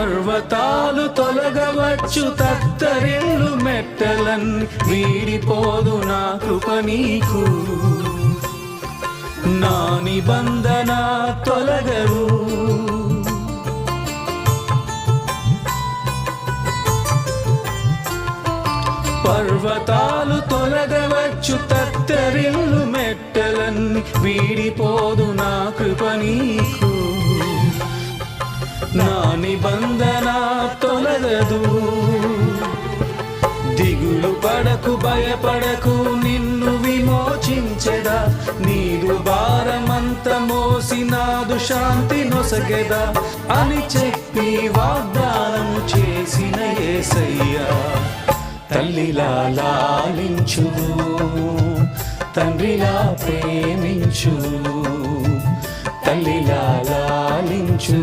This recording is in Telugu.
పర్వతాలు తొలగవచ్చు తత్తరిల్లు మెట్టలన్నీ వీడిపోదు నా కృప నీకు నా నిబంధన తొలగదు పర్వతాలు తొలగవచ్చు తత్తరిల్లు మెట్టలన్నీ వీడిపోదు నా కృప నీకు నా నిబంధన తొలగదు దిగులు పడకు భయపడకు నిన్ను విమోచించెదా నీదు భారమంత మోసినాదు శాంతి నొసగెదా అని చెప్పి వాగ్దానం చేసిన యేసయ్యా తల్లిలా లాలించు తండ్రిలా ప్రేమించు తల్లిలా లాలించు